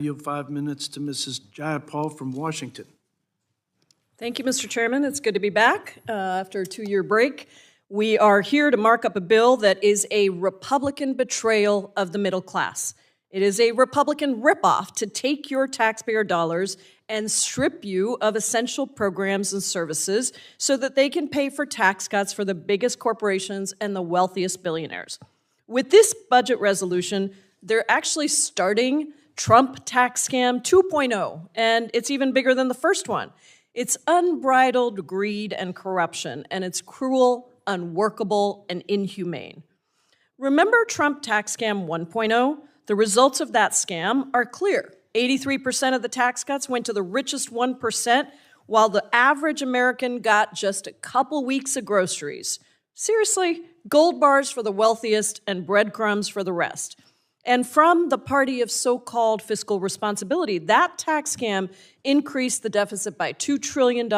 Yield 5 minutes to Mrs. Jayapal from Washington. Thank you, Mr. Chairman. It's good to be back after a 2-year break. We are here to mark up a bill that is a Republican betrayal of the middle class. It is a Republican ripoff to take your taxpayer dollars and strip you of essential programs and services so that they can pay for tax cuts for the biggest corporations and the wealthiest billionaires. With this budget resolution, they're actually starting Trump tax scam 2.0, and it's even bigger than the first one. It's unbridled greed and corruption, and it's cruel, unworkable, and inhumane. Remember Trump tax scam 1.0? The results of that scam are clear. 83% of the tax cuts went to the richest 1%, while the average American got just a couple weeks of groceries. Seriously, gold bars for the wealthiest and breadcrumbs for the rest. And from the party of so-called fiscal responsibility, that tax scam increased the deficit by $2 trillion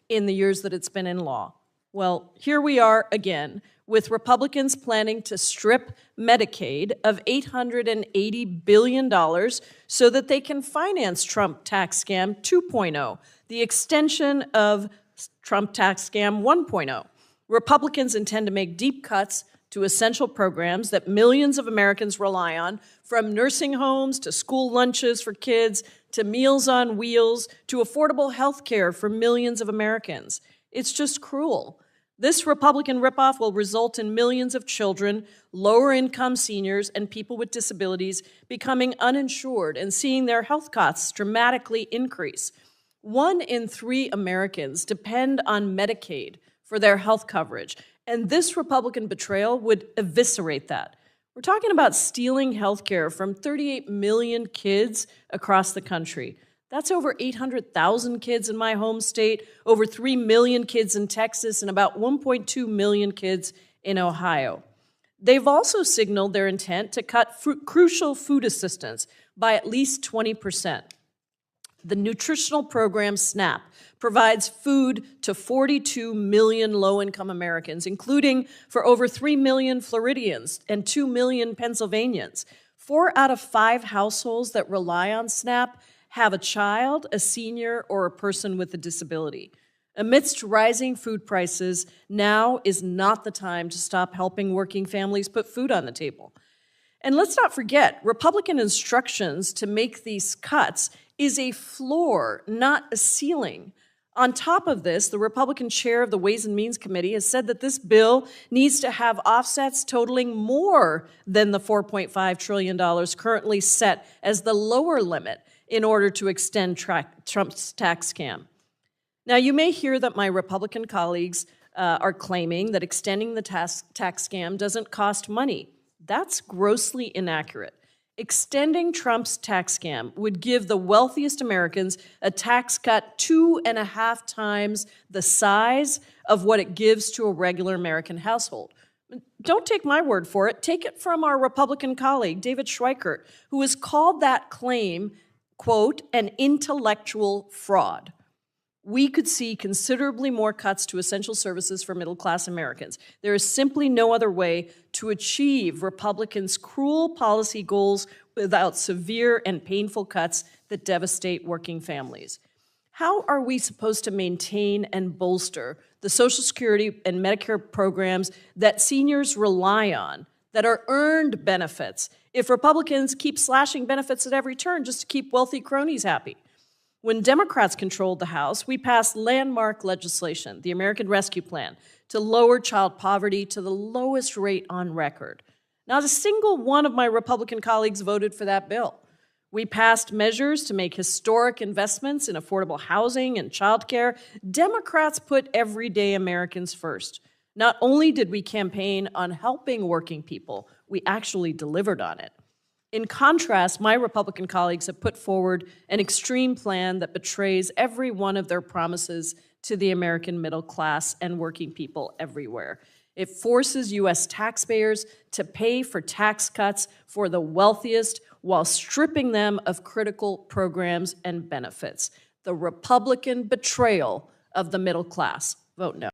in the years that it's been in law. Well, here we are again, with Republicans planning to strip Medicaid of $880 billion so that they can finance Trump tax scam 2.0, the extension of Trump tax scam 1.0. Republicans intend to make deep cuts to essential programs that millions of Americans rely on, from nursing homes to school lunches for kids, to Meals on Wheels, to affordable health care for millions of Americans. It's just cruel. This Republican ripoff will result in millions of children, lower-income seniors, and people with disabilities becoming uninsured and seeing their health costs dramatically increase. 1 in 3 Americans depend on Medicaid for their health coverage, and this Republican betrayal would eviscerate that. We're talking about stealing health care from 38 million kids across the country. That's over 800,000 kids in my home state, over 3 million kids in Texas, and about 1.2 million kids in Ohio. They've also signaled their intent to cut crucial food assistance by at least 20%. The nutritional program SNAP provides food to 42 million low-income Americans, including for over 3 million Floridians and 2 million Pennsylvanians. 4 out of 5 households that rely on SNAP have a child, a senior, or a person with a disability. Amidst rising food prices, now is not the time to stop helping working families put food on the table. And let's not forget, Republican instructions to make these cuts is a floor, not a ceiling. On top of this, the Republican chair of the Ways and Means Committee has said that this bill needs to have offsets totaling more than the $4.5 trillion currently set as the lower limit in order to extend Trump's tax scam. Now, you may hear that my Republican colleagues are claiming that extending the tax scam doesn't cost money. That's grossly inaccurate. Extending Trump's tax scam would give the wealthiest Americans a tax cut 2.5 times the size of what it gives to a regular American household. Don't take my word for it. Take it from our Republican colleague, David Schweikert, who has called that claim, quote, an intellectual fraud. We could see considerably more cuts to essential services for middle-class Americans. There is simply no other way to achieve Republicans' cruel policy goals without severe and painful cuts that devastate working families. How are we supposed to maintain and bolster the Social Security and Medicare programs that seniors rely on, that are earned benefits, if Republicans keep slashing benefits at every turn just to keep wealthy cronies happy? When Democrats controlled the House, we passed landmark legislation, the American Rescue Plan, to lower child poverty to the lowest rate on record. Not a single one of my Republican colleagues voted for that bill. We passed measures to make historic investments in affordable housing and childcare. Democrats put everyday Americans first. Not only did we campaign on helping working people, we actually delivered on it. In contrast, my Republican colleagues have put forward an extreme plan that betrays every one of their promises to the American middle class and working people everywhere. It forces U.S. taxpayers to pay for tax cuts for the wealthiest while stripping them of critical programs and benefits. The Republican betrayal of the middle class. Vote no.